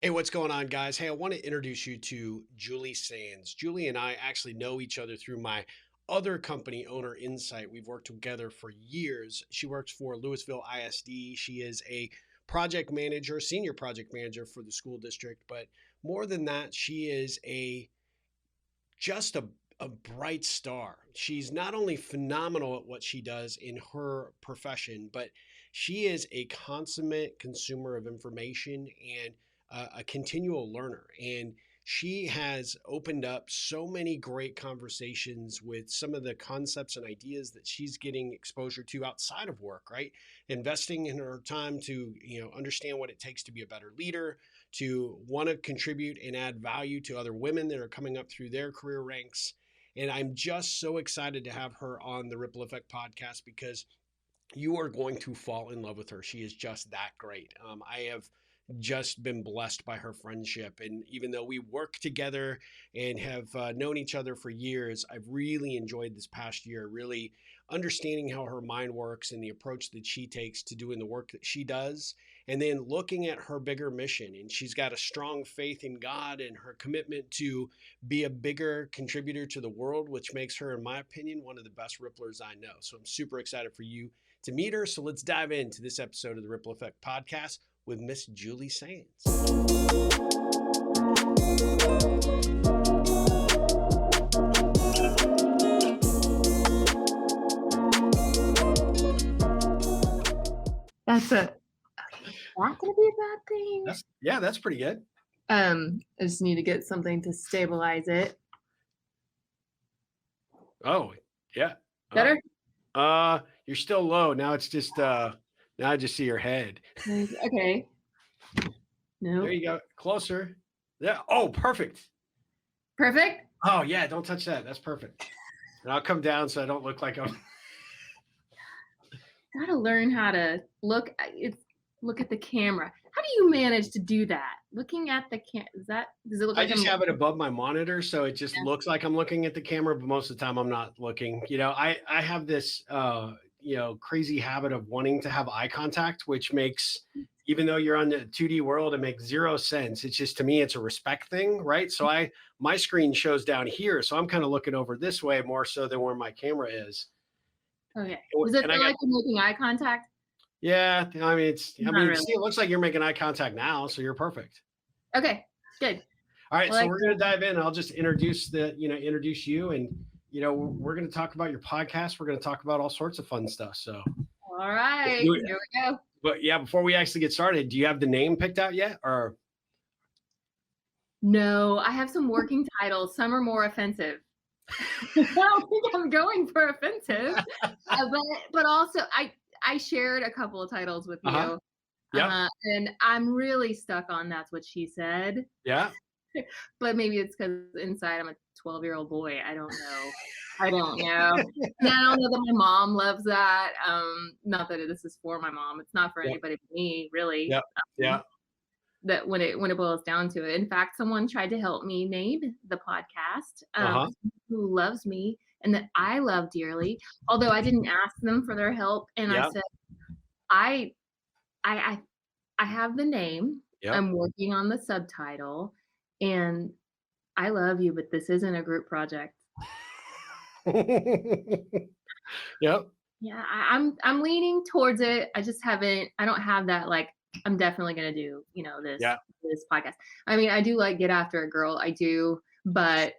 Hey, what's going on, guys? Hey, I want to introduce you to Julie Sands. Julie and I actually know each other through my other company, Owner Insight. We've worked together for years. She works for Louisville ISD. She is a project manager, senior project manager for the school district. But more than that, she is just a bright star. She's not only phenomenal at what she does in her profession, but she is a consummate consumer of information and a continual learner. And she has opened up so many great conversations with some of the concepts and ideas that she's getting exposure to outside of work, right? Investing in her time to, understand what it takes to be a better leader, to want to contribute and add value to other women that are coming up through their career ranks. And I'm just so excited to have her on the Ripple Effect podcast because you are going to fall in love with her. She is just that great. I have just been blessed by her friendship. And even though we work together and have known each other for years, I've really enjoyed this past year, really understanding how her mind works and the approach that she takes to doing the work that she does. And then looking at her bigger mission. And she's got a strong faith in God and her commitment to be a bigger contributor to the world, which makes her, in my opinion, one of the best Ripplers I know. So I'm super excited for you to meet her. So let's dive into this episode of the Ripple Effect podcast with Miss Julie Sands. That's not gonna be a bad thing. That's pretty good. I just need to get something to stabilize it. Oh, yeah. Better? You're still low. Now it's just now I just see your head. Okay. No. There you go. Closer. Yeah. Oh, perfect. Perfect? Oh yeah, don't touch that. That's perfect. And I'll come down so I don't look like I'm Gotta learn how to look at the camera. How do you manage to do that? Looking at the does it look I like just I'm have it above my monitor, so it just looks like I'm looking at the camera, but most of the time I'm not looking. I have this crazy habit of wanting to have eye contact, which makes, even though you're on the 2D world, it makes zero sense. It's just, to me, it's a respect thing, right? So my screen shows down here, so I'm kind of looking over this way more so than where my camera is. Okay. Does it feel like I'm making eye contact? Yeah, I mean, Really. See, it looks like you're making eye contact now, so you're perfect. Okay, good. All right, so we're going to dive in. I'll just introduce you, and we're going to talk about your podcast. We're going to talk about all sorts of fun stuff. So, all right, here we go. But yeah, before we actually get started, do you have the name picked out yet, or? No, I have some working titles. Some are more offensive. I don't think I'm going for offensive, but also I shared a couple of titles with you. Yeah. And I'm really stuck on That's What She Said. Yeah. But maybe it's because inside I'm a 12-year-old boy. I don't know. And I don't know that my mom loves that. Not that this is for my mom. It's not for anybody but me, really. Yeah. That when it boils down to it. In fact, someone tried to help me name the podcast, who loves me and that I love dearly, although I didn't ask them for their help. And I said, I have the name. I'm working on the subtitle, and I love you, but this isn't a group project. Yep. Yeah, I'm leaning towards it. I don't have that, like, I'm definitely going to do, this podcast. I mean, I do like Get After It, Girl. I do, but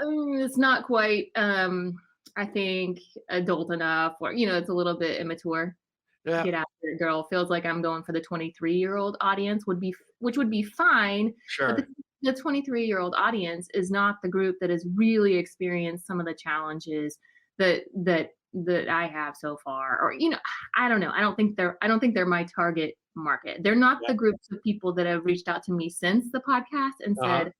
it's not quite, I think, adult enough, or, it's a little bit immature. Yeah. Get After It, Girl feels like I'm going for the 23-year-old audience, which would be fine. Sure. But the 23-year-old audience is not the group that has really experienced some of the challenges that I have so far, or I don't know. I don't think they're my target market. They're not the groups of people that have reached out to me since the podcast and said,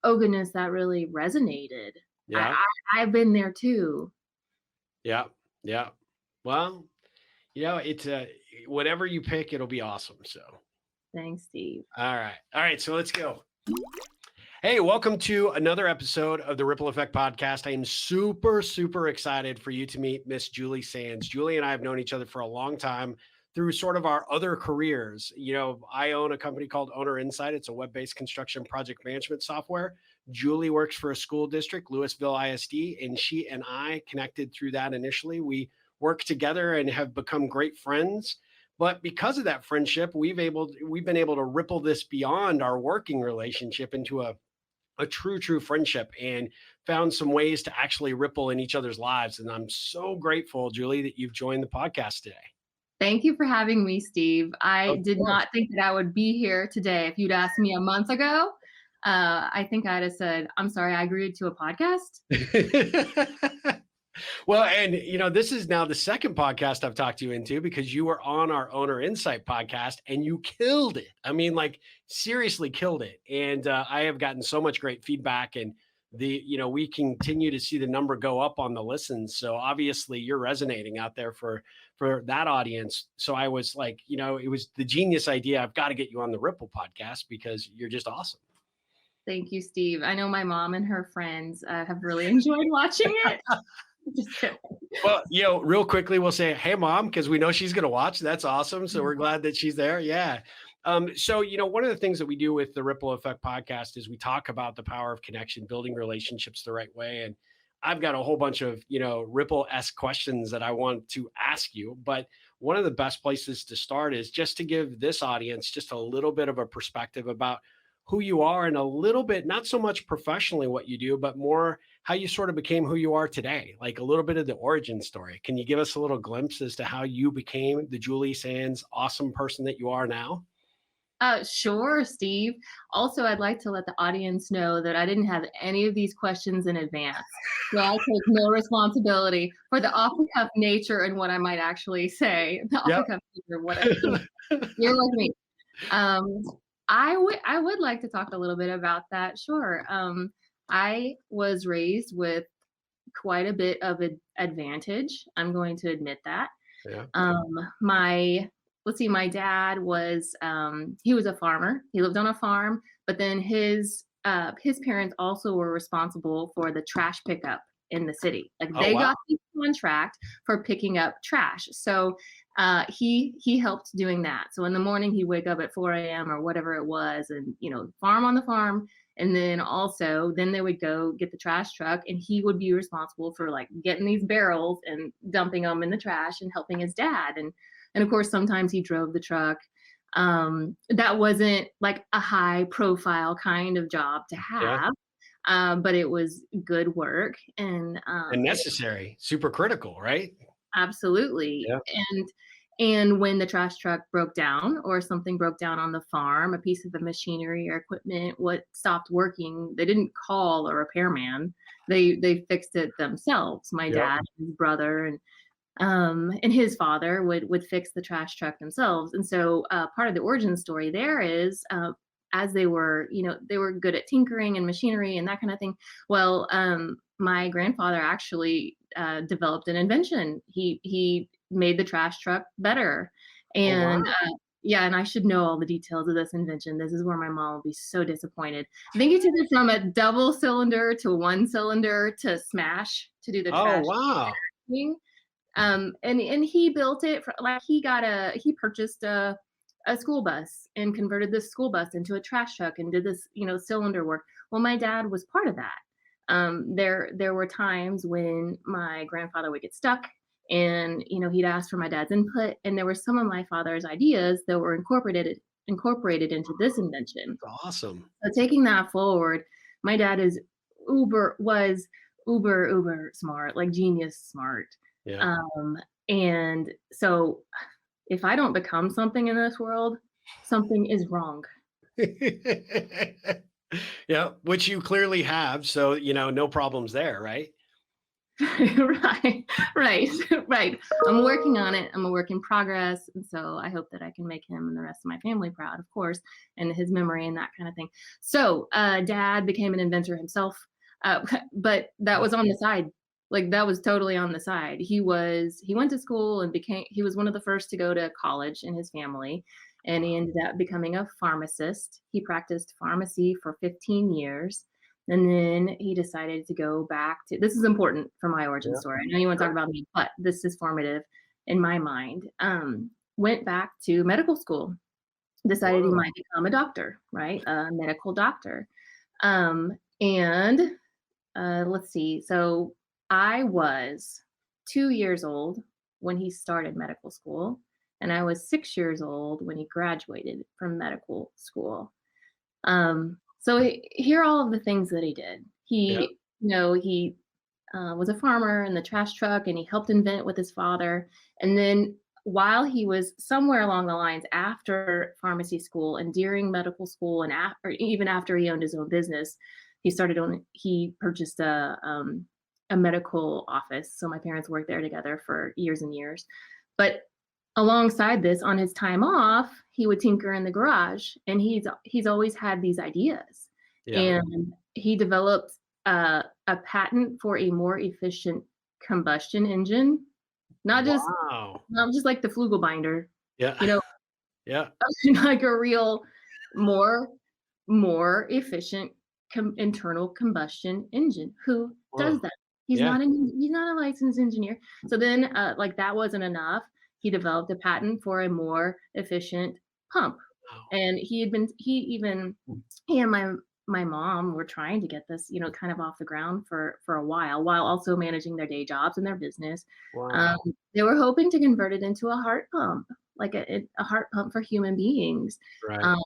"Oh goodness, that really resonated." Yeah, I've been there too. Yeah. Well, it's whatever you pick, it'll be awesome. So, thanks, Steve. All right. So let's go. Hey, welcome to another episode of the Ripple Effect podcast. I am super, super excited for you to meet Miss Julie Sands. Julie and I have known each other for a long time. through sort of our other careers. I own a company called Owner Insight. It's a web-based construction project management software. Julie works for a school district, Louisville ISD, and she and I connected through that initially. We work together and have become great friends. But because of that friendship, we've been able to ripple this beyond our working relationship into a true friendship, and found some ways to actually ripple in each other's lives. And I'm so grateful, Julie, that you've joined the podcast today. Thank you for having me, Steve. I Of did course. not think that I would be here today. If you'd asked me a month ago, I think I'd have said, "I'm sorry, I agreed to a podcast." Well, and this is now the second podcast I've talked you into, because you were on our Owner Insight podcast and you killed it. I mean, like, seriously killed it. And I have gotten so much great feedback, and we continue to see the number go up on the listens. So obviously you're resonating out there for that audience. So I was like, it was the genius idea. I've got to get you on the Ripple podcast because you're just awesome. Thank you, Steve. I know my mom and her friends have really enjoyed watching it. Just kidding. Well, real quickly, we'll say, "Hey, mom," because we know she's going to watch. That's awesome. So we're glad that she's there. Yeah. So, one of the things that we do with the Ripple Effect podcast is we talk about the power of connection, building relationships the right way. And I've got a whole bunch of, Ripple-esque questions that I want to ask you. But one of the best places to start is just to give this audience just a little bit of a perspective about who you are, and a little bit, not so much professionally what you do, but more how you sort of became who you are today, like a little bit of the origin story. Can you give us a little glimpse as to how you became the Julie Sands awesome person that you are now? Sure, Steve. Also, I'd like to let the audience know that I didn't have any of these questions in advance. So I take no responsibility for the off-the-cuff nature and what I might actually say. The Yep. off-the-cuff nature, what you're like me. Um, I would like to talk a little bit about that. Sure. I was raised with quite a bit of advantage. I'm going to admit that. Yeah. Um, my let's see, my dad was he was a farmer. He lived on a farm, but then his parents also were responsible for the trash pickup in the city. Like Oh, they wow. got the contract for picking up trash. So he helped doing that. So in the morning he'd wake up at 4 a.m. or whatever it was, and farm on the farm. And then they would go get the trash truck, and he would be responsible for like getting these barrels and dumping them in the trash and helping his dad. And of course, sometimes he drove the truck. That wasn't like a high profile kind of job to Yeah. have, but it was good work. And And necessary, super critical, right? absolutely. Yeah. And when the trash truck broke down or something broke down on the farm, a piece of the machinery or equipment what stopped working, they didn't call a repairman. They fixed it themselves. My Yep. dad, his brother, and his father would fix the trash truck themselves. And so part of the origin story there is as they were good at tinkering and machinery and that kind of thing. Well, my grandfather actually developed an invention. He made the trash truck better, Oh, and wow. yeah, and I should know all the details of this invention. This is where my mom will be so disappointed. I think he took it from a double cylinder to one cylinder to smash to do the Oh, trash wow. thing. And he built it for, like, he purchased a school bus and converted this school bus into a trash truck and did this, cylinder work. Well, my dad was part of that. There were times when my grandfather would get stuck, and he'd ask for my dad's input, and there were some of my father's ideas that were incorporated into this invention. That's awesome. So taking that forward, my dad was uber smart, like genius smart. Yeah. Um, and so if I don't become something in this world, something is wrong. Yeah, which you clearly have. So, no problems there, right? Right, right, right. I'm working on it. I'm a work in progress. And so I hope that I can make him and the rest of my family proud, of course, and his memory and that kind of thing. So dad became an inventor himself, but that was on the side. Like that was totally on the side. He went to school and he was one of the first to go to college in his family. And he ended up becoming a pharmacist. He practiced pharmacy for 15 years. And then he decided to go back to, this is important for my origin Yeah. story. I know you want to talk Sure. about me, but this is formative in my mind. went back to medical school, decided he Wow. might become a doctor, right? A medical doctor. And let's see. So I was 2 years old when he started medical school, and I was 6 years old when he graduated from medical school. Here are all of the things that he did. Yeah. He was a farmer in the trash truck, and he helped invent with his father. And then while he was somewhere along the lines after pharmacy school and during medical school and or even after he owned his own business, he purchased a medical office. So my parents worked there together for years and years. But alongside this, on his time off, he would tinker in the garage, and he's always had these ideas. Yeah. And he developed a patent for a more efficient combustion engine, not just Wow. not just like the Flugelbinder, Yeah. you know, Yeah. like a real more more efficient internal combustion engine. Who does Wow. that? Yeah. He's not a licensed engineer. So then, like that wasn't enough. He developed a patent for a more efficient pump, Wow. and he and my mom were trying to get this, kind of off the ground for a while also managing their day jobs and their business. Um, Wow. they were hoping to convert it into a heart pump, like a heart pump for human beings. Right. Um,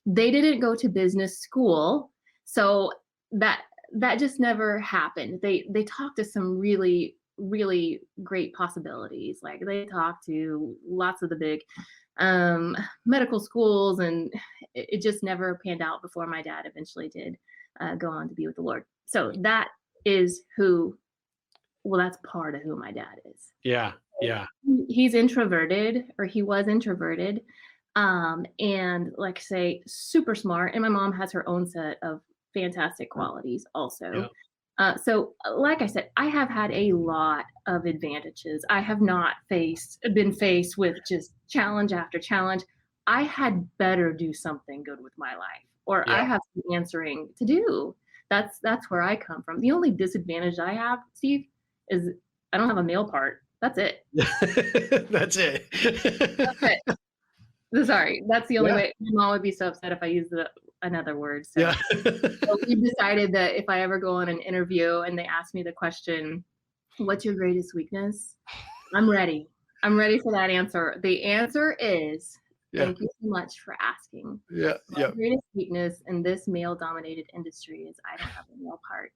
they didn't go to business school, so that that just never happened. They talked to some really great possibilities. Like they talked to lots of the big um, medical schools, and it just never panned out before my dad eventually did go on to be with the Lord. So that is who, well, that's part of who my dad is. Yeah. Yeah. He's introverted, or he was introverted, and like I say, super smart. And my mom has her own set of fantastic qualities Yeah. also. Like I said, I have had a lot of advantages. I have not been faced with just challenge after challenge. I had better do something good with my life, or I Yeah. have some answering to do. That's where I come from. The only disadvantage I have, Steve, is I don't have a male part. That's it. That's it. That's it. Sorry, that's the only Yeah. way. My mom would be so upset if I used another word. Yeah. So we've decided that if I ever go on an interview and they ask me the question, "What's your greatest weakness?" I'm ready. I'm ready for that answer. The answer is, Yeah. "Thank you so much for asking. Yeah. My Yeah. greatest weakness in this male-dominated industry is I don't have a male part."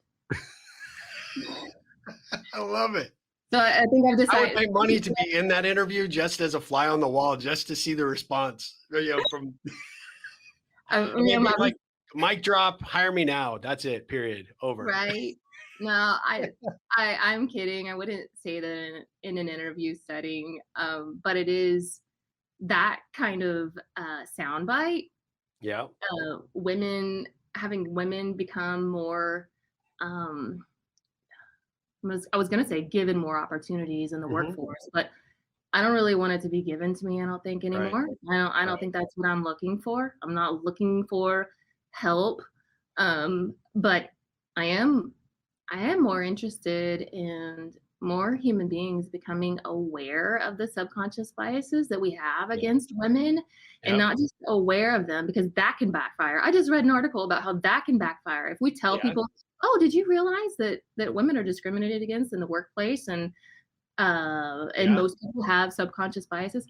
I love it. So I think I've I would decided. pay money to be in that interview just as a fly on the wall, just to see the response, from I they'd mean, be like, "Mic drop, hire me now." That's it, period, over. right? No, I'm kidding. I wouldn't say that in an interview setting, but it is that kind of soundbite. Yeah. Women having women become more. Um, I was gonna say given more opportunities in the Mhm. workforce, but I don't really want it to be given to me. I don't think Right. anymore. I don't Right. think that's what I'm looking for. I'm not looking for help, but I am I am more interested in more human beings becoming aware of the subconscious biases that we have Yeah. against women, and Yep. not just aware of them, because that can backfire. I just read an article about how that can backfire. If we tell Yeah. people, "Oh, did you realize that women are discriminated against in the workplace, and Yeah. most people have subconscious biases,"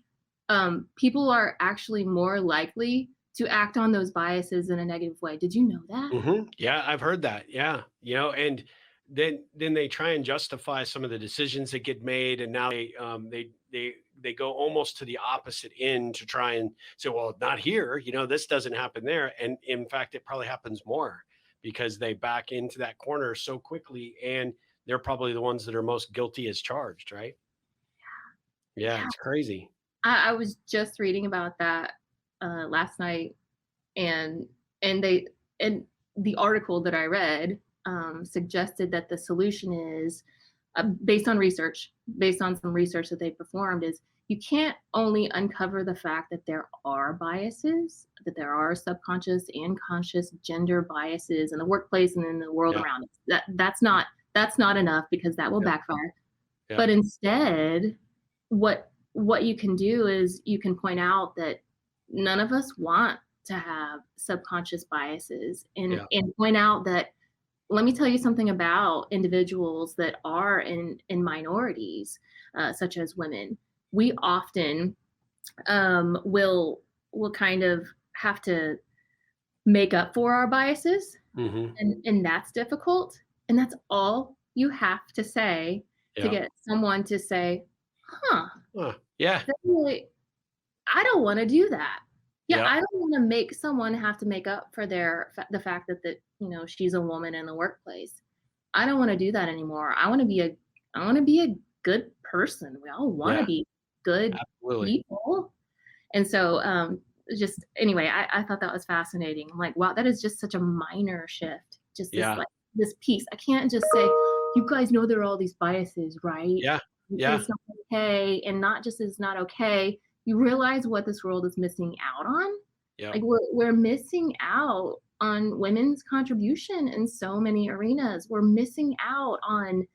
people are actually more likely to act on those biases in a negative way. Did you know that? Mhm. Yeah, I've heard that. Yeah. And then they try and justify some of the decisions that get made, and now they go almost to the opposite end to try and say, "Well, not here. This doesn't happen there." And in fact, it probably happens more because they back into that corner so quickly, and they're probably the ones that are most guilty as charged, right? Yeah, Yeah. it's crazy. I was just reading about that last night, and and they and the article that I read suggested that the solution is based on some research that they performed, is you can't only uncover the fact that there are biases, that there are subconscious and conscious gender biases in the workplace and in the world Yeah. around us. That's not enough, because that will Yeah. backfire. Yeah. But instead, what what you can do is you can point out that none of us want to have subconscious biases, Yeah. and point out that, let me tell you something about individuals that are in minorities, such as women. We often will kind of have to make up for our biases, Mm-hmm. and that's difficult. And that's all you have to say to Yeah. get someone to say, huh, Yeah. that really, I don't want to do that. Yeah, Yeah. I don't want to make someone have to make up for the fact that she's a woman in the workplace. I don't want to do that anymore. I want to be a good person. We all want to Yeah. be good Absolutely. people. And so just anyway, I thought that was fascinating. I'm like, wow, that is just such a minor shift. Just this Yeah. like this piece. I can't just say, you guys know there are all these biases, right? Yeah. Yeah. It's not okay. And not just it's not okay. You realize what this world is missing out on. Yeah. Like we're missing out on women's contribution in so many arenas. We're missing out on,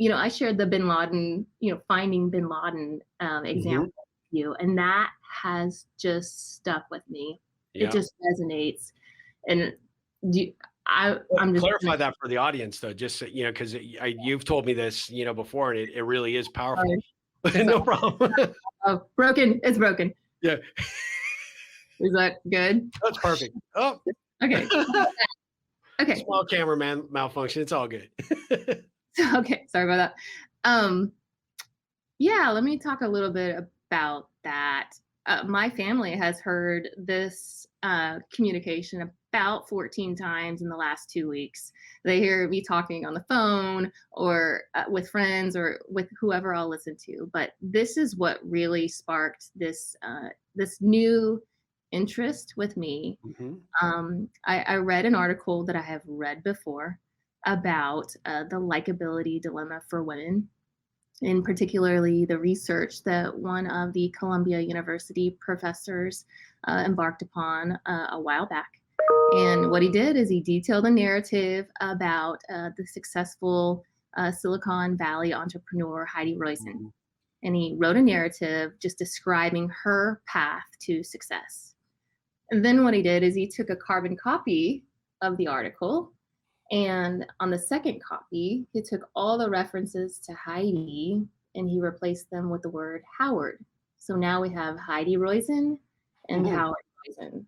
I shared the Bin Laden, finding Bin Laden Mm-hmm. example with you, and that has just stuck with me. It Yeah. just resonates, and you, Well, I'm just clarify that for the audience, though, just so, because you've told me this, before, and it really is powerful. sorry. No problem. Oh, broken. It's broken. Yeah, Is that good? that's perfect. Oh, Okay. Okay. small cameraman malfunction. It's all good. Okay. Sorry about that. Yeah, let me talk a little bit about that. My family has heard this communication about 14 times in the last 2 weeks. They hear me talking on the phone or with friends or with whoever I'll listen to. But this is what really sparked this new interest with me. Hmm. I read an article that I have read before about the likability dilemma for women, and particularly the research that one of the Columbia University professors embarked upon a while back. And what he did is he detailed a narrative about the successful Silicon Valley entrepreneur Heidi Roizen. Hmm. And he wrote a narrative just describing her path to success. And then what he did is he took a carbon copy of the article, and on the second copy, he took all the references to Heidi and he replaced them with the word Howard. So now we have Heidi Roizen and Hmm. Howard Roizen.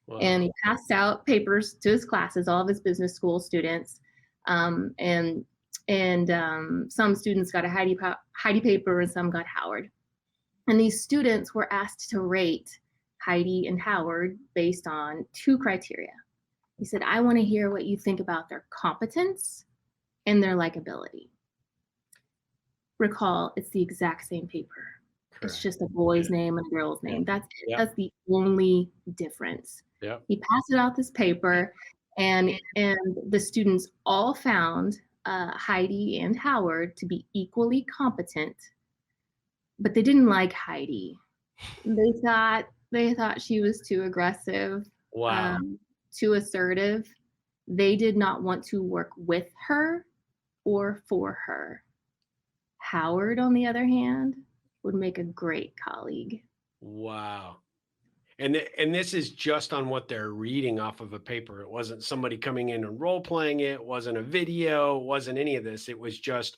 Wow. And he passed out papers to his classes, all of his business school students. And some students got a Heidi paper and some got Howard. And these students were asked to rate Heidi and Howard based on 2 criteria. He said, I want to hear what you think about their competence and their likability. Recall, it's the exact same paper. Correct. It's just a boy's name and a girl's name. That's it. Yeah. That's the only difference. Yeah. He passed out this paper, and the students all found Heidi and Howard to be equally competent, but they didn't like Heidi. They thought she was too aggressive. Wow. Too assertive. They did not want to work with her or for her. Howard, on the other hand, would make a great colleague. Wow. And this is just on what they're reading off of a paper. It wasn't somebody coming in and role playing it. It wasn't a video. It wasn't any of this. It was just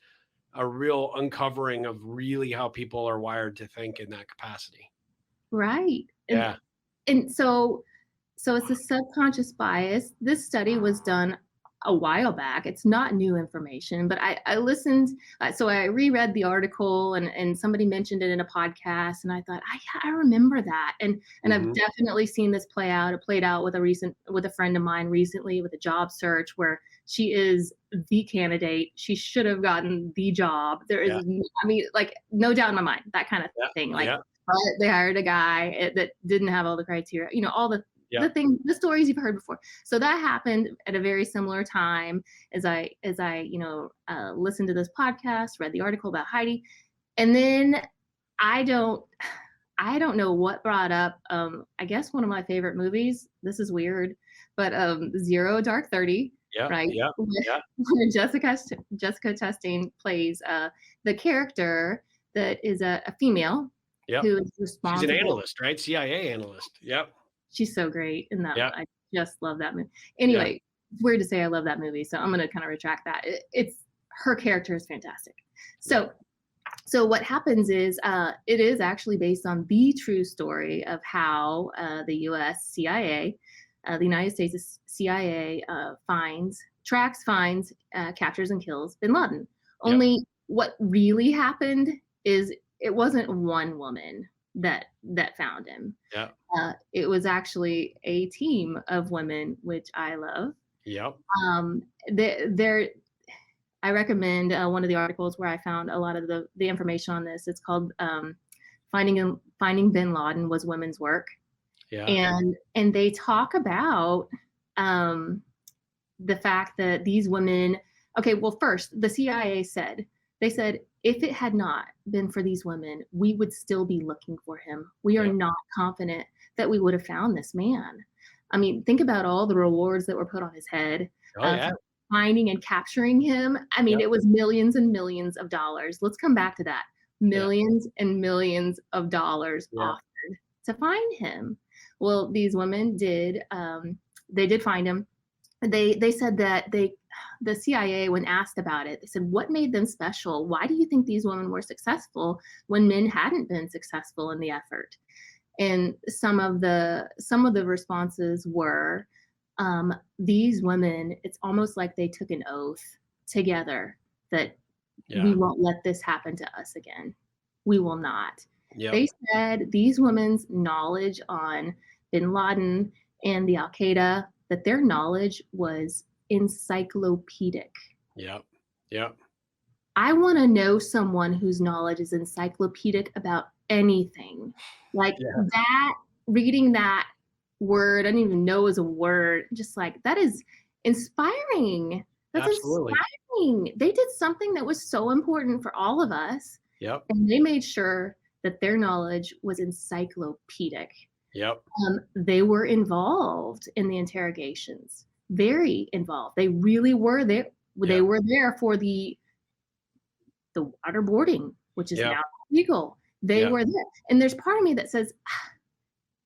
a real uncovering of really how people are wired to think in that capacity. Right. Yeah. And so it's a subconscious bias. This study was done a while back. It's not new information, but I listened. So I reread the article, and somebody mentioned it in a podcast, and I thought, I remember that. And I've definitely seen this play out. It played out with a friend of mine recently with a job search where she is the candidate. She should have gotten the job. There is, like, no doubt in my mind, that kind of thing. Like, but they hired a guy that didn't have all the criteria, all the stories you've heard before. So that happened at a very similar time as I listened to this podcast, read the article about Heidi. And then I don't know what brought up, I guess one of my favorite movies. This is weird, but Zero Dark 30. Right. Yeah. Where Jessica Chastain plays the character that is a female Yep. who is She's an responsible. analyst, right? CIA analyst. Yep. She's so great in that. Yep. I just love that movie. Yeah. Anyway, it's weird to say I love that movie, so I'm gonna kind of retract that. It's her character is fantastic. Yep. So what happens is it is actually based on the true story of how the U.S. CIA, the United States CIA, finds, captures, and kills Bin Laden. Yep. Only what really happened is it wasn't one woman that found him. Yeah. It was actually a team of women, which I love. Yep. Um, they're I recommend one of the articles where I found a lot of the information on this. It's called "Finding Bin Laden Was Women's Work," Yeah. and they talk about the fact that these women. Okay, well, first the CIA said if it had not been for these women, we would still be looking for him. We are Yep. not confident that we would have found this man. I mean, think about all the rewards that were put on his head. Oh yeah. For finding and capturing him. I mean, Yep. it was millions and millions of dollars. Let's come back to that. Millions and millions of dollars Yeah. offered to find him. Well, these women did. They did find him. They said that the CIA, when asked about it, they said, "What made them special? Why do you think these women were successful when men hadn't been successful in the effort?" And some of the responses were, these women, it's almost like they took an oath together that we won't let this happen to us again. We will not. Yep. They said these women's knowledge on Bin Laden and the Al Qaeda, that their knowledge was encyclopedic. Yep. Yep. I want to know someone whose knowledge is encyclopedic about anything. Like that, reading that word, I didn't even know it was a word, just like that is inspiring. That's Absolutely. inspiring. They did something that was so important for all of us. Yep. And they made sure that their knowledge was encyclopedic. Yep. They were involved in the interrogations, very involved. They really were there. They were there for the waterboarding, which is now illegal. They were there. And there's part of me that says,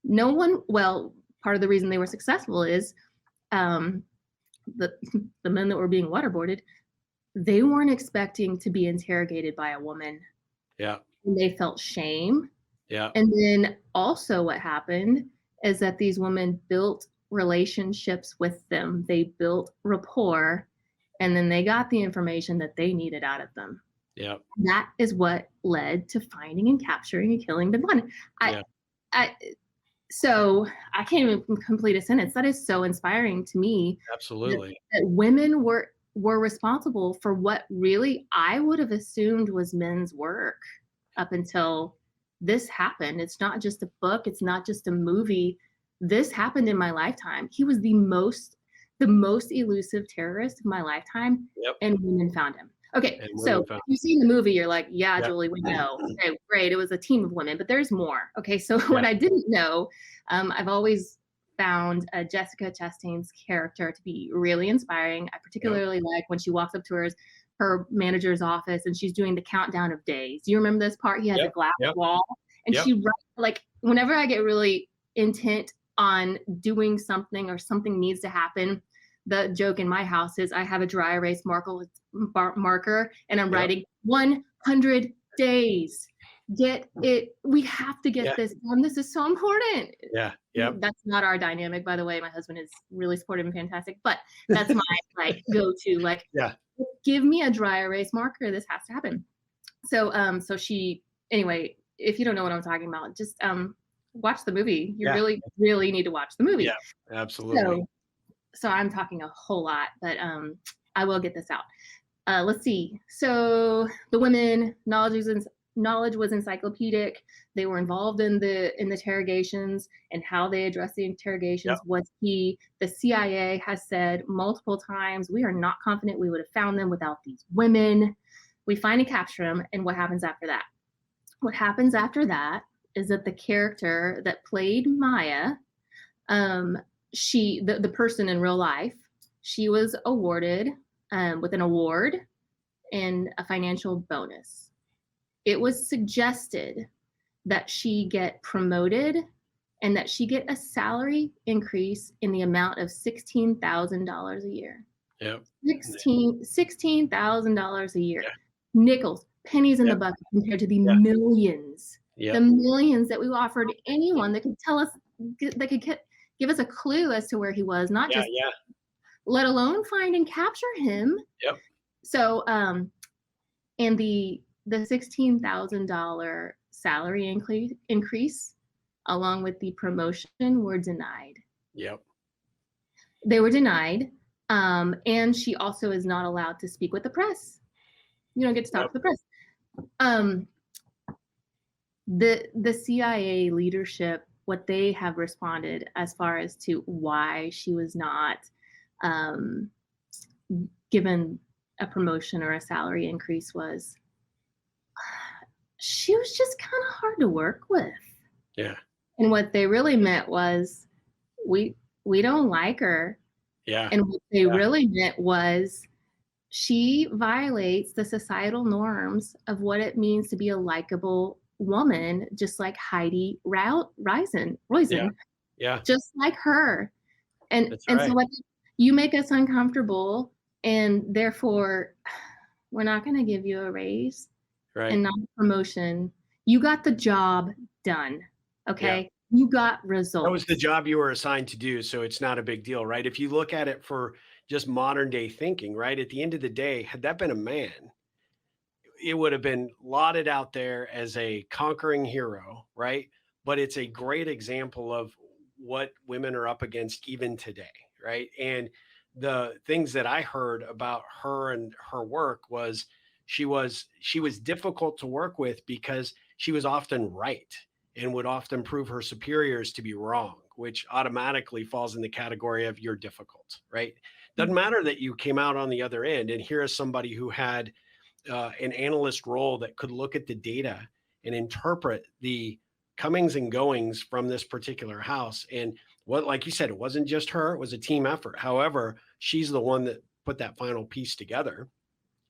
no one, well, part of the reason they were successful is the men that were being waterboarded, they weren't expecting to be interrogated by a woman. Yeah. And they felt shame. Yeah. And then also what happened is that these women built relationships with them. They built rapport, and then they got the information that they needed out of them. Yeah. That is what led to finding and capturing and killing Bin Laden. So I can't even complete a sentence. That is so inspiring to me. Absolutely. That women were responsible for what really I would have assumed was men's work up until this happened. It's not just a book. It's not just a movie. This happened in my lifetime. He was the most elusive terrorist of my lifetime. Yep. And women found him. Okay, so if you've seen the movie, you're like, yeah, Julie, we know. Okay, great. It was a team of women, but there's more. Okay, so what I didn't know, I've always found Jessica Chastain's character to be really inspiring. I particularly like when she walks up to her manager's office and she's doing the countdown of days. Do you remember this part? He has a glass wall, and she writes, like, whenever I get really intent on doing something or something needs to happen, the joke in my house is I have a dry erase marker and I'm writing 100 days. Get it. We have to get this done. This is so important. Yeah. Yeah. That's not our dynamic, by the way. My husband is really supportive and fantastic, but that's my go-to. Give me a dry erase marker. This has to happen. So anyway, if you don't know what I'm talking about, just watch the movie. You really, really need to watch the movie. Yeah, absolutely. So I'm talking a whole lot, but I will get this out. Let's see. So the women, knowledge was encyclopedic. They were involved in the interrogations, and how they addressed the interrogations was key. The CIA has said multiple times, we are not confident we would have found them without these women. We find and capture them, and what happens after that? What happens after that is that the character that played Maya, the person in real life, she was awarded with an award and a financial bonus. It was suggested that she get promoted and that she get a salary increase in the amount of $16,000 a year. Yep. $16,000 a year. Yeah. Nickels, pennies in Yeah. the bucket compared to the Yeah. millions. Yeah. The millions that we offered anyone that could tell us, that could give us a clue as to where he was, not Yeah. just, Yeah. let alone find and capture him. Yep. So, and the $16,000 salary increase, along with the promotion, were denied. Yep. They were denied, and she also is not allowed to speak with the press. You don't get to talk Yep. to the press. Um, the CIA leadership, what they have responded as far as to why she was not um, given a promotion or a salary increase was, she was just kind of hard to work with. Yeah. And what they really meant was, we we don't like her. Yeah. And what they Yeah. really meant was, she violates the societal norms of what it means to be a likable woman, just like Heidi Roizen, Yeah. Yeah. just like her. That's And so right. what, you make us uncomfortable, and therefore we're not going to give you a raise Right. and not a promotion. You got the job done. Yeah. Okay? You got That was the results. job you were assigned to do, so it's not a big deal, right? If you look at it for just modern day thinking, right? At the end of the day, had that been a man, it would have been lauded out there as a conquering hero, right? But it's a great example of what women are up against even today, right? And the things that I heard about her and her work was she was difficult to work with because she was often right and would often prove her superiors to be wrong, which automatically falls in the category of you're difficult, right? Doesn't matter that you came out on the other end. And here is somebody who had an analyst role that could look at the data and interpret the comings and goings from this particular house. And what, like you said, it wasn't just her, it was a team effort. However, she's the one that put that final piece together.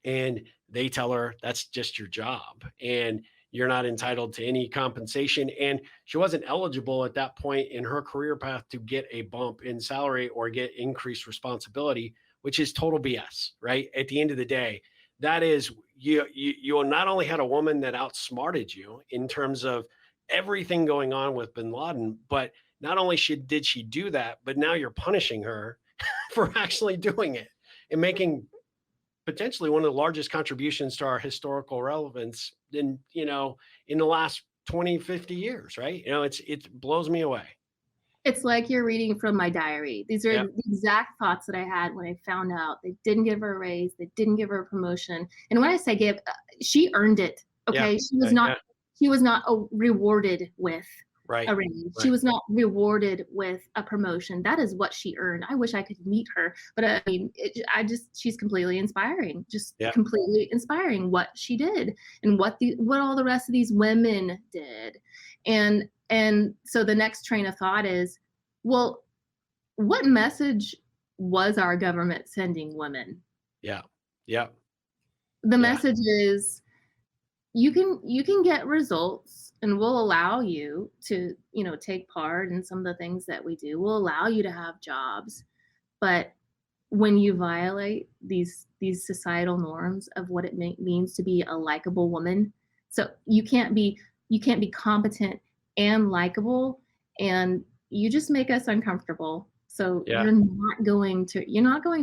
And they tell her that's just your job. And you're not entitled to any compensation. And she wasn't eligible at that point in her career path to get a bump in salary or get increased responsibility, which is total BS, right? At the end of the day, that is you not only had a woman that outsmarted you in terms of everything going on with bin Laden, but not only did she do that, but now you're punishing her for actually doing it and making potentially one of the largest contributions to our historical relevance in the last 20, 50 years, right? It blows me away. It's like you're reading from my diary. These are Yeah. the exact thoughts that I had when I found out they didn't give her a raise, they didn't give her a promotion. And when I say give, she earned it. Yeah. Okay, Yeah. she was not rewarded with Right. a raise. She Right. was not rewarded with a promotion. That is what she earned. I wish I could meet her, but I mean, she's completely inspiring. Just Yeah. completely inspiring what she did and what all the rest of these women did. And so the next train of thought is, well, what message was our government sending women? Yeah. Yeah. The Yeah. message is, you can get results, and we'll allow you to, take part in some of the things that we do. We'll allow you to have jobs, but when you violate these societal norms of what it means to be a likable woman, so you can't be competent and likable, and you just make us uncomfortable. So Yeah. you're not going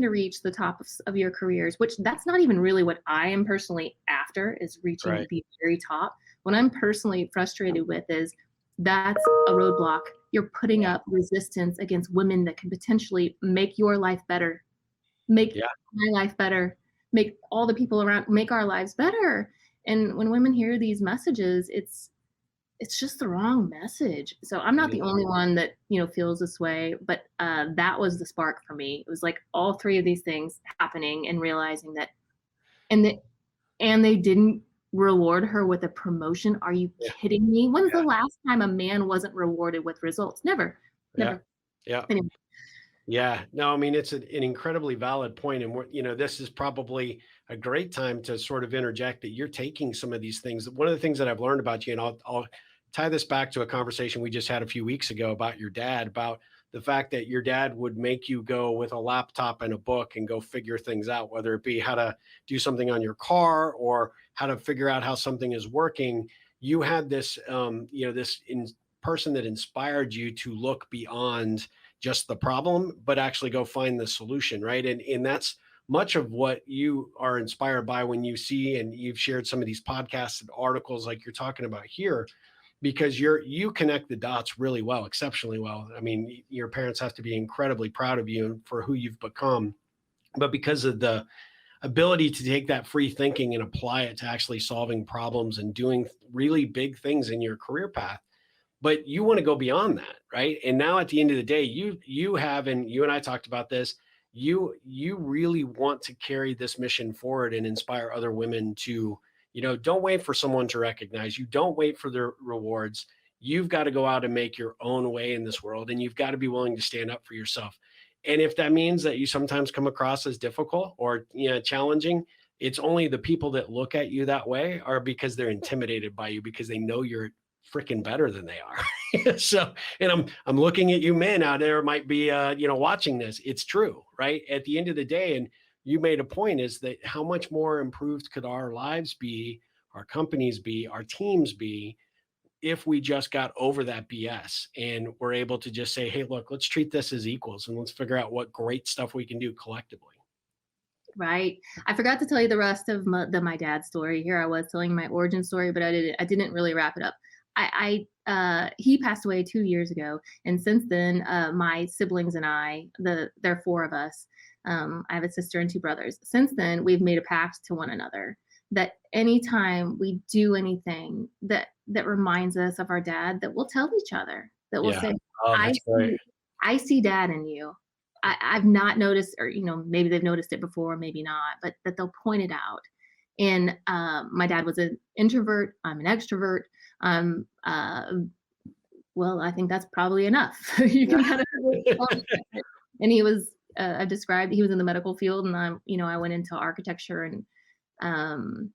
to reach the top of your careers, which that's not even really what I am personally after, is reaching Right. the very top. What I'm personally frustrated with is, that's a roadblock. You're putting Yeah. up resistance against women that can potentially make your life better, make Yeah. my life better, make all the people around, make our lives better. And when women hear these messages, it's just the wrong message. So I'm not It the is. only one that, feels this way, but that was the spark for me. It was like all three of these things happening and realizing that, and that, and they didn't reward her with a promotion. Are you Yeah. kidding me? When's Yeah. the last time a man wasn't rewarded with results? Never, Yeah. never. Yeah. Anyway. Yeah, no, I mean, it's an incredibly valid point, and this is probably a great time to sort of interject that you're taking some of these things. One of the things that I've learned about you, and I'll tie this back to a conversation we just had a few weeks ago about your dad, about the fact that your dad would make you go with a laptop and a book and go figure things out, whether it be how to do something on your car or how to figure out how something is working. You had this, person that inspired you to look beyond just the problem, but actually go find the solution, right? And that's much of what you are inspired by when you see, and you've shared some of these podcasts and articles like you're talking about here, because you connect the dots really well, exceptionally well. I mean, your parents have to be incredibly proud of you for who you've become, but because of the ability to take that free thinking and apply it to actually solving problems and doing really big things in your career path. But you want to go beyond that, right? And now at the end of the day, you have, and you and I talked about this, you really want to carry this mission forward and inspire other women to, don't wait for someone to recognize you, don't wait for their rewards. You've got to go out and make your own way in this world, and you've got to be willing to stand up for yourself. And if that means that you sometimes come across as difficult or, challenging, it's only the people that look at you that way are because they're intimidated by you, because they know you're freaking better than they are. So, and I'm looking at you men out there might be, watching this. It's true, right? At the end of the day, and you made a point, is that how much more improved could our lives be, our companies be, our teams be, if we just got over that BS and we're able to just say, hey, look, let's treat this as equals and let's figure out what great stuff we can do collectively. Right. I forgot to tell you the rest of my dad's story. Here I was telling my origin story, but I didn't really wrap it up. He passed away 2 years ago, and since then, my siblings and there are four of us. I have a sister and two brothers. Since then, we've made a pact to one another that anytime we do anything that reminds us of our dad, that we'll tell each other, that we'll Yeah. say, Oh, "I that's great. I see dad in you." I've not noticed, or maybe they've noticed it before, maybe not, but that they'll point it out. And my dad was an introvert. I'm an extrovert. Um, uh, well, I think that's probably enough. You can kind of tell me that. And he was. I described he was in the medical field, and I went into architecture and um,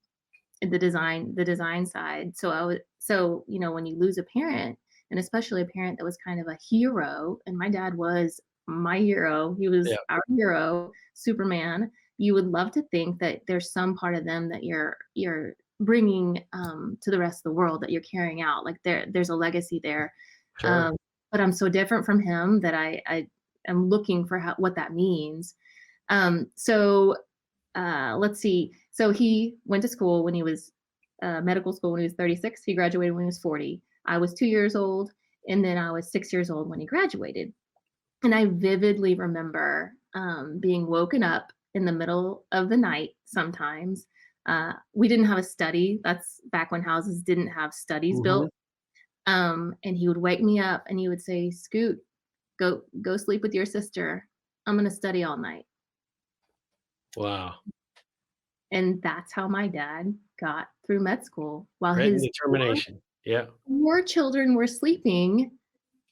the design side. So when you lose a parent, and especially a parent that was kind of a hero, and my dad was my hero, he was Yeah. our hero, Superman. You would love to think that there's some part of them that you're bringing to the rest of the world, that you're carrying out, like there's a legacy there. Sure. um, but I'm so different from him that I am looking for what that means. So let's see. So he went to school when he was medical school when he was 36. He graduated when he was 40. I was 2 years old, and then I was 6 years old when he graduated. And I vividly remember being woken up in the middle of the night sometimes. We didn't have a study. That's back when houses didn't have studies Hmm. built. And he would wake me up and he would say, "Scoot, go sleep with your sister. I'm gonna study all night." Wow. And that's how my dad got through med school while Grit and his determination. Yeah. four children were sleeping.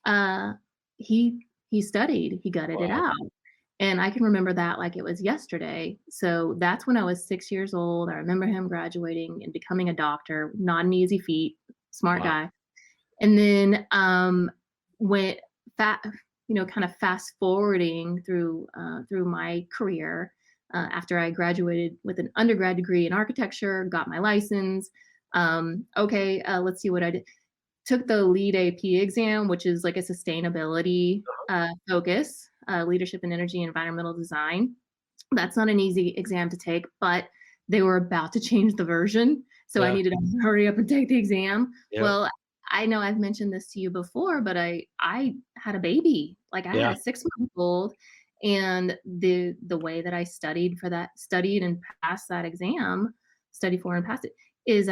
uh, he studied, he gutted it Wow. out. And I can remember that like it was yesterday. So that's when I was 6 years old. I remember him graduating and becoming a doctor, not an easy feat, smart Wow. guy. And then when fat, kind of fast forwarding through my career, after I graduated with an undergrad degree in architecture, got my license. Okay, let's see what I did. Took the LEAD AP exam, which is like a sustainability focus, leadership in energy and environmental design. That's not an easy exam to take, but they were about to change the version, so I Yeah. needed to hurry up and take the exam. Yeah. Well, I know I've mentioned this to you before, but I had a baby. Like, I had Yeah. a 6-month-old, and the way that I studied and passed that exam, studied for and passed it, is,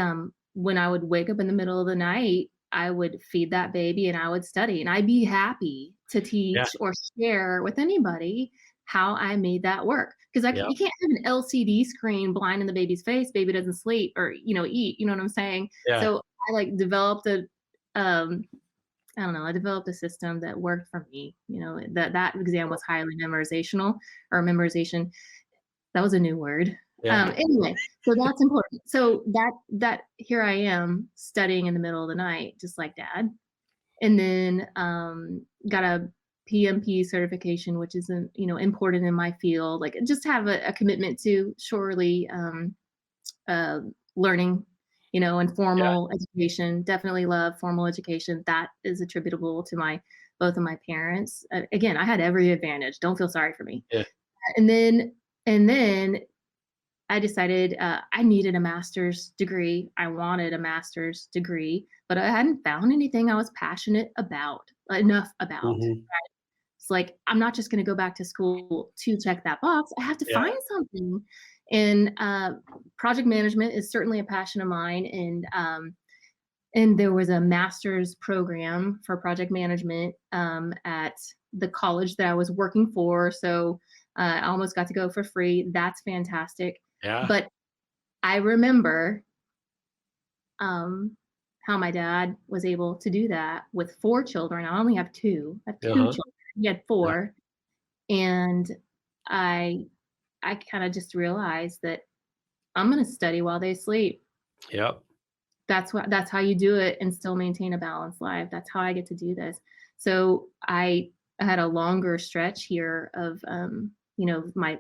when I would wake up in the middle of the night, I would feed that baby and I would study, and I'd be happy to Yeah. teach or share with anybody how I made that work. Because Yeah. you can't have an LCD screen blind in the baby's face, baby doesn't sleep or, eat, you know what I'm saying? Yeah. So I like developed um, I don't know, I developed a system that worked for me. That exam was highly memorizational, or memorization. That was a new word. Yeah. Anyway, so that's important. So that here I am studying in the middle of the night, just like dad. And then got a PMP certification, which is important in my field. Like just have a commitment to surely uh, learning, and Yeah. formal education. Definitely love formal education. That is attributable to my both of my parents. Again, I had every advantage. Don't feel sorry for me. Yeah. And then I decided I needed a master's degree. I wanted a master's degree, but I hadn't found anything I was passionate about enough about. Hmm. It's like, I'm not just going to go back to school to check that box. I have to Yeah. find something. And project management is certainly a passion of mine. And there was a master's program for project management at the college that I was working for. So I almost got to go for free. That's fantastic. Yeah. But I remember um, how my dad was able to do that with 4 children. I only have two. I have two Uh-huh. children. He had Yeah. 4, and I I kind of just realized that I'm going to study while they sleep. Yep. That's how you do it and still maintain a balanced life. That's how I get to do this. So I had a longer stretch here of my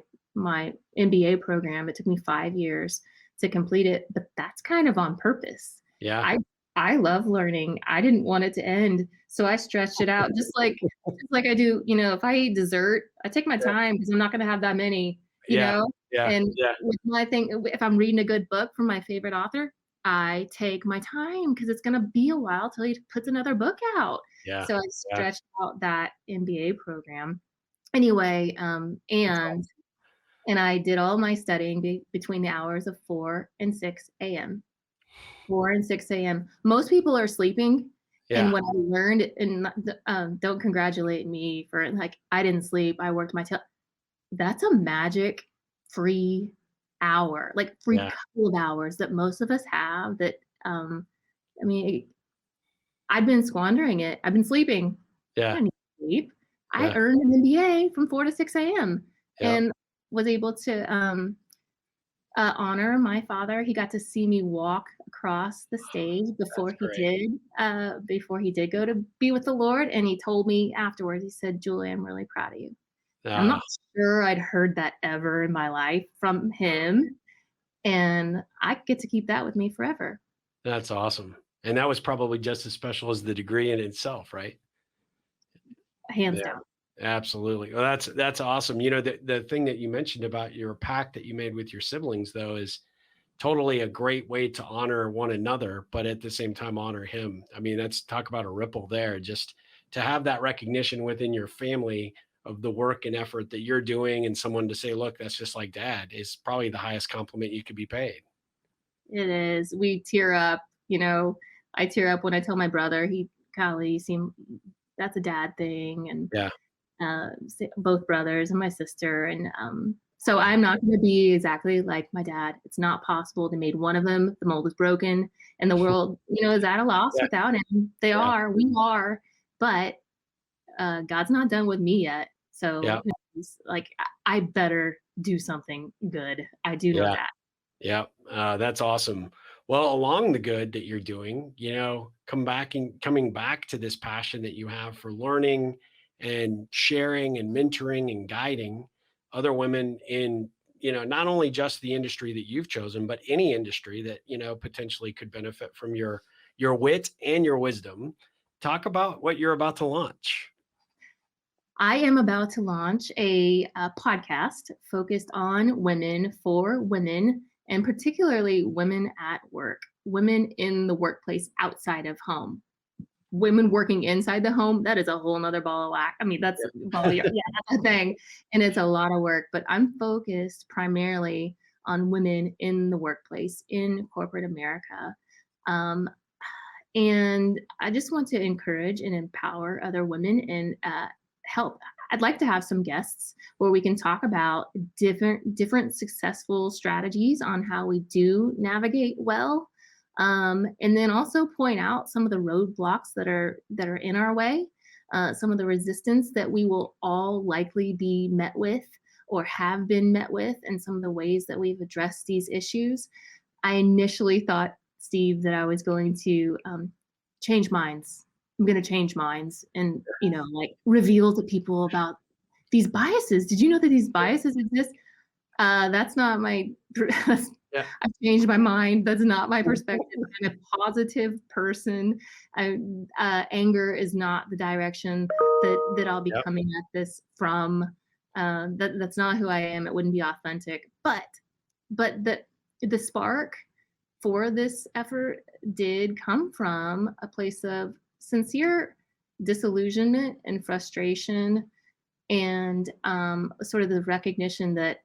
MBA program. It took me 5 years to complete it, but that's kind of on purpose. Yeah. I love learning. I didn't want it to end, so I stretched it out just like I do. If I eat dessert, I take my Yeah. time because I'm not going to have that many. You Yeah. know, Yeah. and Yeah. with my thing, if I'm reading a good book from my favorite author, I take my time because it's gonna be a while till he puts another book out. Yeah. So I Yeah. stretched out that MBA program. Anyway, That's and I did all my studying between the hours of 4 and 6 a.m. 4 and 6 a.m. Most people are sleeping, and Yeah. what I learned, and don't congratulate me for like I didn't sleep. I worked my tail. That's a magic free hour, like free Yeah. couple of hours that most of us have that I mean, I've been squandering it. I've been sleeping. I Yeah. don't need sleep. I Yeah. earned an MBA from 4 to 6 a.m. Yep. and was able to honor my father. He got to see me walk across the stage That's great. before he did go to be with the Lord. And he told me afterwards, he said, "Julie, I'm really proud of you." I'm Ah, not sure I'd heard that ever in my life from him, and I get to keep that with me forever, that's awesome. And that was probably just as special as the degree in itself, right? hands Yeah. down. Absolutely. Well, that's awesome. You know, the thing that you mentioned about your pact that you made with your siblings, though, is totally a great way to honor one another, but at the same time honor him. I mean, that's talk about a ripple there. Just to have that recognition within your family of the work and effort that you're doing, and someone to say, "Look, that's just like dad," is probably the highest compliment you could be paid. It is. We tear up, I tear up when I tell my brother, "Golly, you seem that's a dad thing," and Yeah. both brothers and my sister, and so I'm not going to be exactly like my dad. It's not possible. They made one of them. The mold is broken, and the world, is at a loss Yeah. without him. They Yeah. are. We are, but God's not done with me yet. Yeah. So it's like I better do something good. I do know Yeah. that. Yeah, that's awesome. Well, along the good that you're doing, coming back to this passion that you have for learning and sharing and mentoring and guiding other women in, not only just the industry that you've chosen, but any industry that, potentially could benefit from your wit and your wisdom. Talk about what you're about to launch. I am about to launch a podcast focused on women for women, and particularly women at work, women in the workplace outside of home. Women working inside the home, that is a whole nother ball of wax. I mean, that's ball of, yeah, that's a thing. And it's a lot of work, but I'm focused primarily on women in the workplace in corporate America. Um, and I just want to encourage and empower other women and help. I'd like to have some guests where we can talk about different successful strategies on how we do navigate well, and then also point out some of the roadblocks that are in our way, some of the resistance that we will all likely be met with, or have been met with and some of the ways that we've addressed these issues, I initially thought, Steve, that I was going to change minds. I'm going to change minds and, like reveal to people about these biases. Did you know that these biases exist? That's not my, Yeah. I've changed my mind. That's not my perspective. I'm a positive person. Anger is not the direction that I'll be Yep. coming at this from. That's not who I am. It wouldn't be authentic. But the spark for this effort did come from a place of sincere disillusionment and frustration, and sort of the recognition that,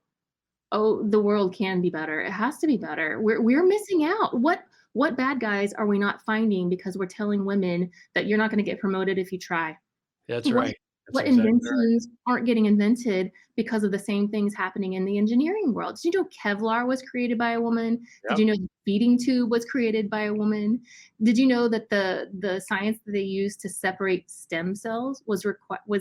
oh, the world can be better. It has to be better. We're missing out. What bad guys are we not finding because we're telling women that you're not going to get promoted if you try? That's What right. That's what exactly right. inventions aren't getting invented because of the same things happening in the engineering world? Did you know Kevlar was created by a woman? Did you Yep. know the feeding tube was created by a woman? Did you know that the science that they use to separate stem cells was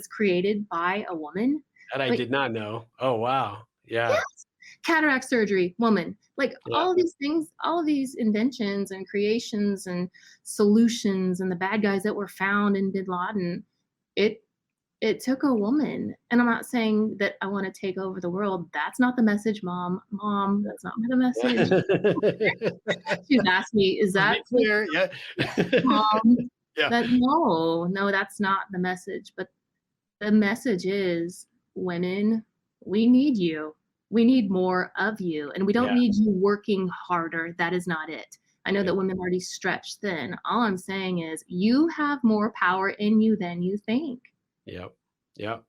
created by a woman? That I Like, did not know. Oh, wow. Yeah. yes, cataract surgery, woman. Like Yeah. all of these things, all of these inventions and creations and solutions and the bad guys that were found in Bin Laden, it it took a woman. And I'm not saying that I want to take over the world. That's not the message, mom. Mom, that's not the message. Yeah. She's asked me, is To that be clear, yeah. mom? Yeah. That no, that's not the message. But the message is, women, we need you. We need more of you. And we don't Yeah. need you working harder. That is not it. I know Yep. that women are already stretched thin. All I'm saying is you have more power in you than you think. Yep. Yep.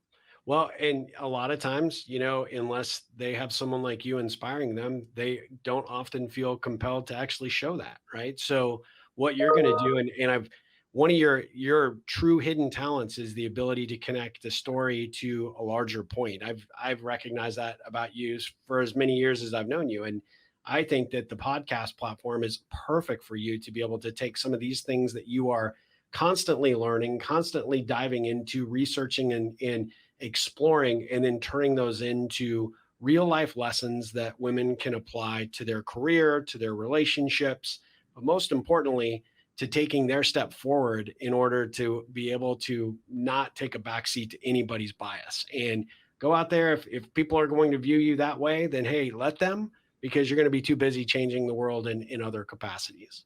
Well, and a lot of times, unless they have someone like you inspiring them, they don't often feel compelled to actually show that, right? So what you're going to do, and I've one of your true hidden talents is the ability to connect a story to a larger point. I've recognized that about you for as many years as I've known you. And I think that the podcast platform is perfect for you to be able to take some of these things that you are constantly learning, constantly diving into researching and exploring, and then turning those into real life lessons that women can apply to their career, to their relationships, but most importantly, to taking their step forward in order to be able to not take a backseat to anybody's bias and go out there. If people are going to view you that way, then hey, let them, because you're going to be too busy changing the world in other capacities.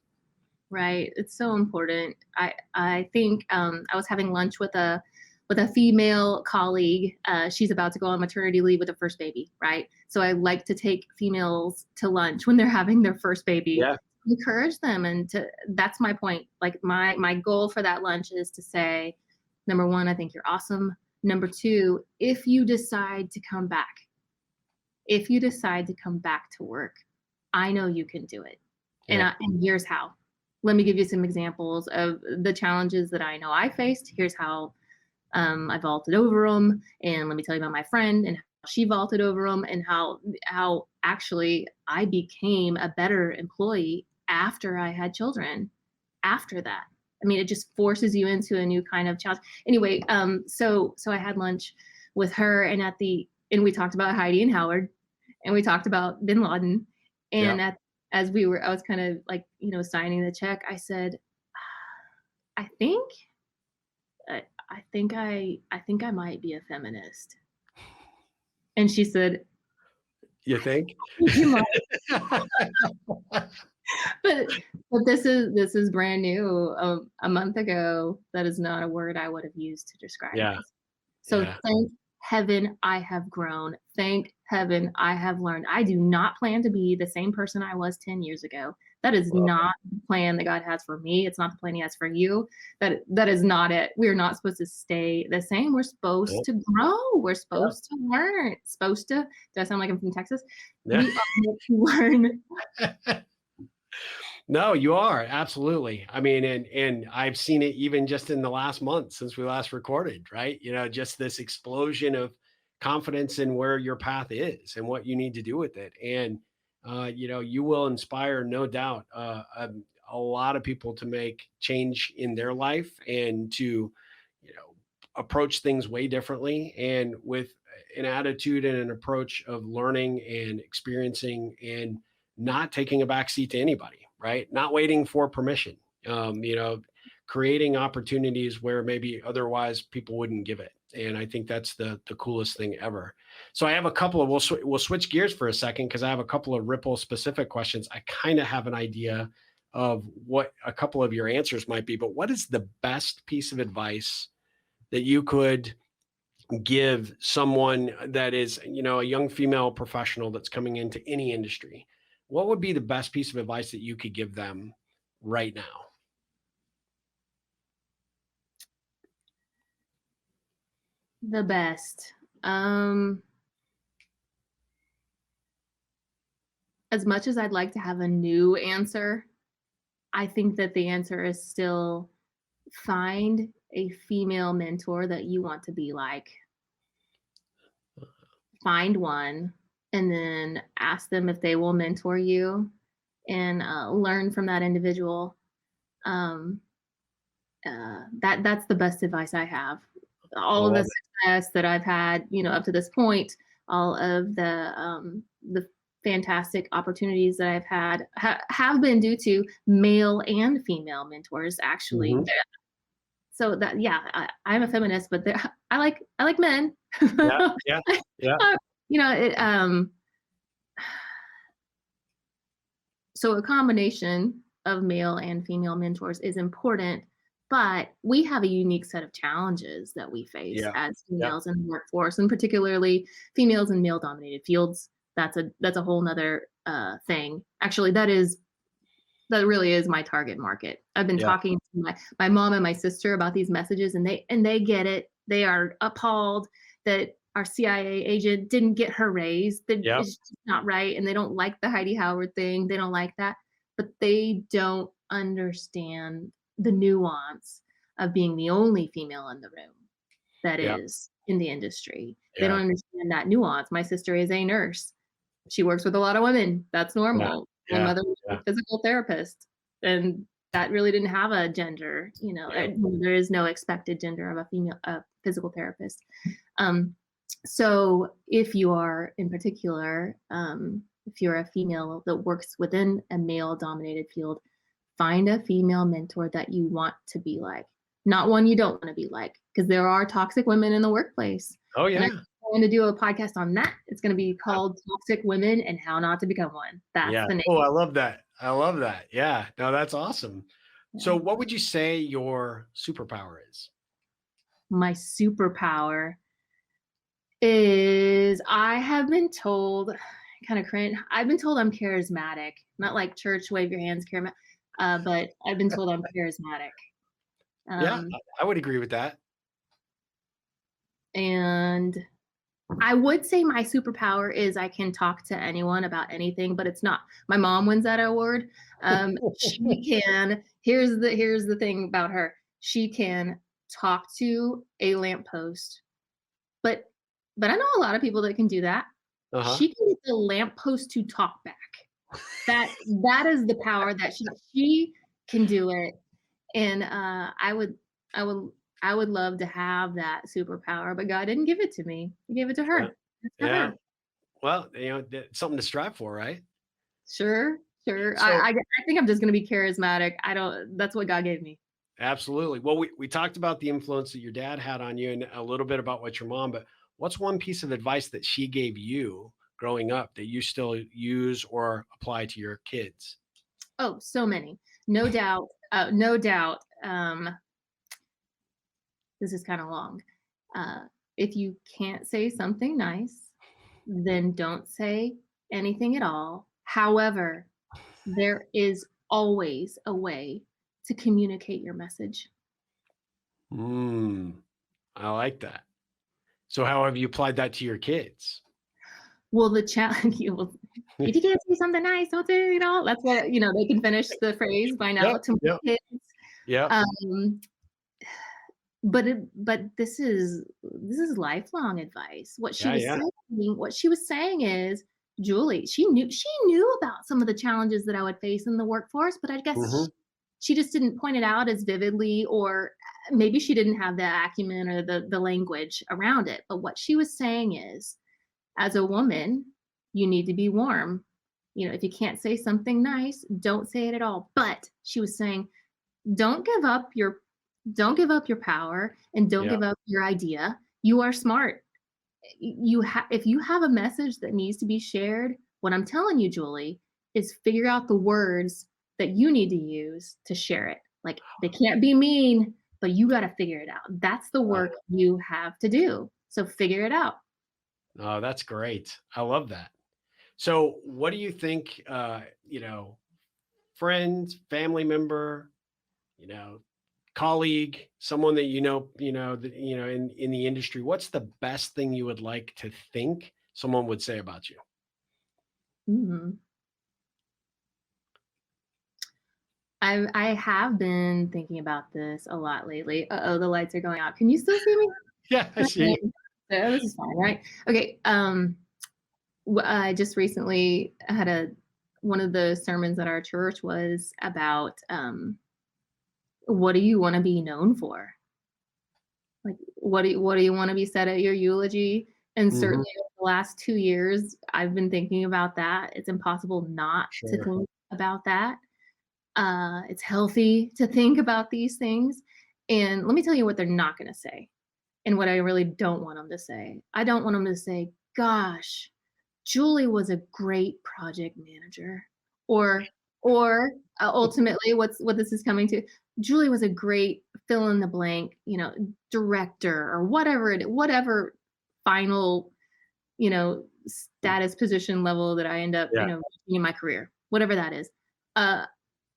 Right. It's so important. I think I was having lunch with a female colleague. She's about to go on maternity leave with her first baby, right? So I like to take females to lunch when they're having their first baby, Yeah. encourage them, and to that's my point. Like my goal for that lunch is to say, number one, I think you're awesome. Number two, if you decide to come back to work, I know you can do it. Yeah. And here's how. Let me give you some examples of the challenges that I know I faced. Here's how I vaulted over them, and let me tell you about my friend and how she vaulted over them, and how actually I became a better employee after I had children. After that, I mean, it just forces you into a new kind of challenge. Anyway, so I had lunch with her, and we talked about Heidi and Howard, and we talked about Bin Laden, Yeah. and I was kind of like, signing the check. I said, I think I think I might be a feminist. And she said, You think? you might, but this is brand new. A month ago, that is not a word I would have used to describe Yeah. myself. So Yeah. thank heaven I have grown. Thank heaven I have learned. I do not plan to be the same person I was 10 years ago. That is Well, not the plan that God has for me. It's not the plan he has for you. That is not it. We are not supposed to stay the same. We're yeah. supposed to grow. We're Yeah. supposed to learn. Supposed to, do I sound like I'm from Texas? Yeah. We are meant to learn. No, you are, absolutely. I mean, and I've seen it even just in the last month since we last recorded, right? Just this explosion of confidence in where your path is and what you need to do with it. And you will inspire, no doubt, a lot of people to make change in their life and to, approach things way differently and with an attitude and an approach of learning and experiencing and not taking a backseat to anybody, right? Not waiting for permission. You know, creating opportunities where maybe otherwise people wouldn't give it. And I think that's the coolest thing ever. So I have a couple of we'll switch gears for a second because I have a couple of Ripple specific questions. I kind of have an idea of what a couple of your answers might be, but what is the best piece of advice that you could give someone that is, you know, a young female professional that's coming into any industry? What would be the best piece of advice that you could give them right now? The best. As much as I'd like to have a new answer, I think that the answer is still find a female mentor that you want to be like. Find one and then ask them if they will mentor you and learn from that individual. Um, that's the best advice I have. I All of the love it. success that I've had, you know, up to this point, all of the fantastic opportunities that I've had have been due to male and female mentors. Actually, Mhm. so that yeah, I'm a feminist, but I like men. Yeah, yeah, yeah, You know, so a combination of male and female mentors is important, but we have a unique set of challenges that we face yeah, as yeah, females in the workforce, and particularly females in male-dominated fields. That's a whole nother thing. Actually, that really is my target market. I've been yeah, talking to my mom and my sister about these messages, and they get it. They are appalled that our CIA agent didn't get her raise. That yeah, it's just not right, and they don't like the Heidi Howard thing. They don't like that, but they don't understand the nuance of being the only female in the room that yeah, is in the industry. They yeah, don't understand that nuance. My sister is a nurse. She works with a lot of women. That's yeah, normal. My yeah, mother was a yeah, physical therapist, and that really didn't have a gender, you know, yeah, there is no expected gender of a physical therapist. Um, so if you are in particular, if you're a female that works within a male-dominated field, find a female mentor that you want to be like, not one you don't wanna be like, because there are toxic women in the workplace, oh and I'm yeah, going to do a podcast on that. It's gonna be called Toxic Women and How Not to Become One. That's yeah. the name. Oh, I love that. I love that. Yeah, no, that's awesome. So Yeah. what would you say your superpower is? My superpower is I have been told kinda cringe, I've been told I'm charismatic, not like church, wave your hands, but I've been told I'm charismatic. Yeah, Um, I would agree with that. and I would say my superpower is I can talk to anyone about anything, but it's not. My mom wins that award. She can. Here's the thing about her. She can talk to a lamppost, but I know a lot of people that can do that. Uh-huh. She can get the lamppost to talk back. That that is the power that she can do it, and I would I would love to have that superpower, but God didn't give it to me. He gave it to Yeah, her. It's to yeah. her. Well, you know, something to strive for, right? Sure, sure. So I think I'm just gonna be charismatic. I don't that's what God gave me. absolutely. Well, we talked about the influence that your dad had on you and a little bit about what your mom, but what's one piece of advice that she gave you growing up that you still use or apply to your kids? Oh, so many. No doubt, no doubt, this is kinda long. If you can't say something nice, then don't say anything at all. However, there is always a way to communicate your message. Mm, I like that. So how have you applied that to your kids? Well, the challenge you will if you can't say something nice, don't say it all. That's what you know, they can finish the phrase by now Yep, to my yep, kids. yep. Um, but this is lifelong advice. Yeah, yeah. What she was saying is, Julie, she knew about some of the challenges that I would face in the workforce, but I guess Mhm. She just didn't point it out as vividly, or maybe she didn't have the acumen or the language around it. But what she was saying is, as a woman, you need to be warm. If you can't say something nice, don't say it at all. But she was saying, don't give up your don't give up your power, and don't Yeah. give up your idea. You are smart. If you have a message that needs to be shared, what I'm telling you, Julie, is figure out the words that you need to use to share it. Like, they can't be mean, but you got to figure it out. That's the work you have to do. So figure it out. Oh, that's great. I love that. So what do you think, friend, family member, you know, colleague, someone that in the industry, what's the best thing you would like to think someone would say about you? Mhm. I have been thinking about this a lot lately. Uh-oh, the lights are going out. Can you still see me? Yeah, I see. Okay. So this is fine, right? Okay. I just recently had one of the sermons at our church was about what do you want to be known for? Like, what do you want to be said at your eulogy? And Mhm. certainly over the last 2 years, I've been thinking about that. It's impossible not to Sure. think about that. It's healthy to think about these things. And let me tell you what they're not going to say, and what I really don't want them to say. I don't want them to say, "Gosh, Julie was a great project manager," or ultimately, what this is coming to, Julie was a great fill in the blank, director, or whatever final, status, position, level that I end up, Yeah. in my career, whatever that is. Uh,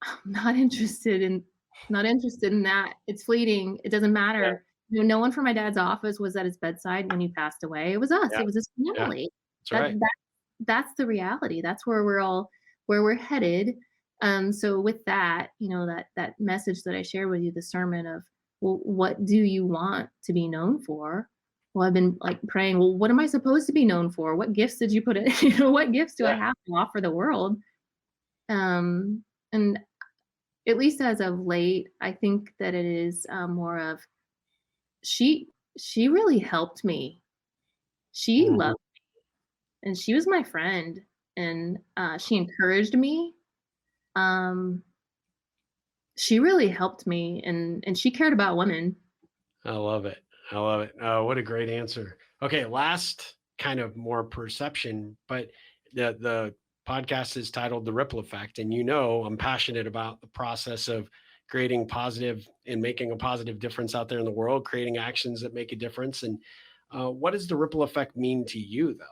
I'm not interested in that. It's fleeting. It doesn't Yeah. matter. No one from my dad's office was at his bedside when he passed away. It was us. Yeah. It was his Yeah. family. That's That right. that that's the reality. That's where we're headed. So with that, that message that I shared with you, the sermon of, well, what do you want to be known for? Well, I've been like praying, well, what am I supposed to be known for? What gifts did you put in? What gifts do I Yeah. have to offer the world? And at least as of late, I think that it is more of, she she really helped me. She Mhm. loved, and she was my friend, and she encouraged me. Um, she really helped me, and she cared about women. I love it. I love it. Oh, what a great answer. Okay, last kind of more perception, but the podcast is titled The Ripple Effect. And I'm passionate about the process of creating positive and making a positive difference out there in the world, creating actions that make a difference. And what does the ripple effect mean to you, though?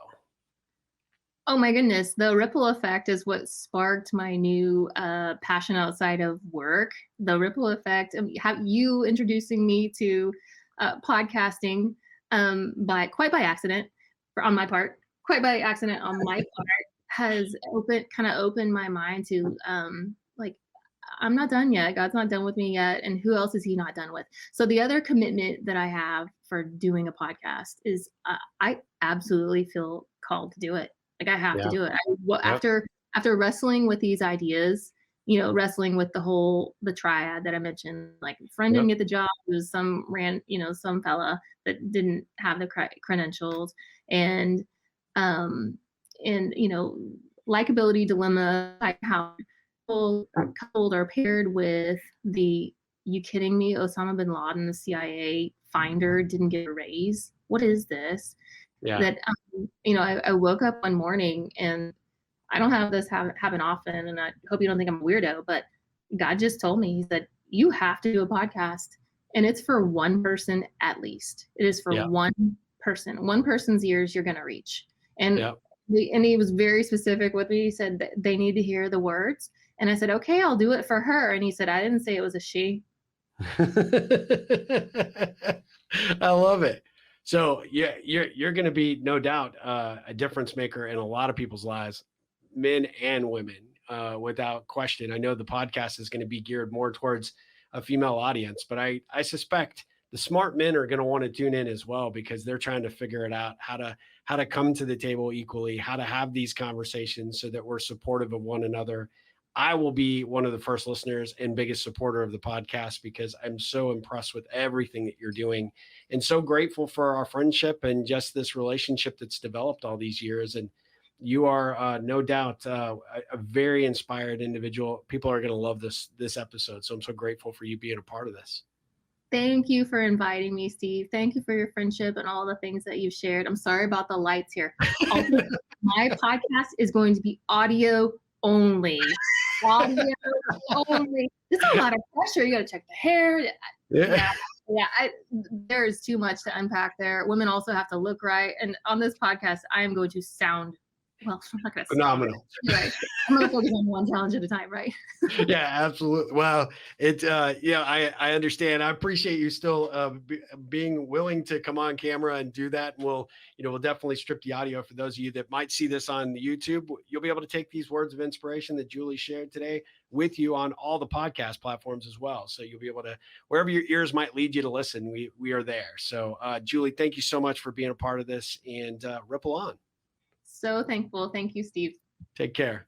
Oh my goodness, the ripple effect is what sparked my new passion outside of work. The ripple effect, have you introducing me to podcasting, by quite by accident, on my part, quite by accident on my part, has opened my mind to, like, I'm not done yet. God's not done with me yet, and who else is He not done with? So the other commitment that I have for doing a podcast is, I absolutely feel called to do it. Like, I have to Yeah. do it. Yep. After wrestling with these ideas, wrestling with the triad that I mentioned, like, friend didn't Yep. get the job, it was some fella that didn't have the credentials, and um likability dilemma, like how coupled or paired with the, you kidding me, Osama bin Laden, the CIA finder, didn't get a raise. What is this? Yeah. That I woke up one morning, and I don't have this happen often, and I hope you don't think I'm a weirdo, but God just told me, He said, you have to do a podcast, and it's for one person at least. It is for Yeah. one person's ears you're going to reach. And Yeah. He was very specific with me. He said that they need to hear the words. And I said, okay, I'll do it for her. And he said, I didn't say it was a she. I love it. So yeah, you're going to be no doubt a difference maker in a lot of people's lives, men and women, without question. I know the podcast is going to be geared more towards a female audience, but I suspect the smart men are going to want to tune in as well, because they're trying to figure it out, how to come to the table equally, how to have these conversations so that we're supportive of one another. I will be one of the first listeners and biggest supporter of the podcast because I'm so impressed with everything that you're doing and so grateful for our friendship and just this relationship that's developed all these years. And you are no doubt a very inspired individual. People are going to love this episode. So I'm so grateful for you being a part of this. Thank you for inviting me, Steve. Thank you for your friendship and all the things that you've shared. I'm sorry about the lights here. Also, my podcast is going to be audio only. Audio only. It's a lot of pressure. You got to check the hair. Yeah. There's too much to unpack there. Women also have to look right. And on this podcast, I am going to sound, well, I'm not going to sound Phenomenal. right. I'm going to focus on one challenge at a time, right? Yeah, absolutely. Well, I understand. I appreciate you still being willing to come on camera and do that. And we'll definitely strip the audio for those of you that might see this on YouTube. You'll be able to take these words of inspiration that Julie shared today with you on all the podcast platforms as well. So you'll be able to, wherever your ears might lead you to listen, we are there. So Julie, thank you so much for being a part of this, and ripple on. So thankful. Thank you, Steve. Take care.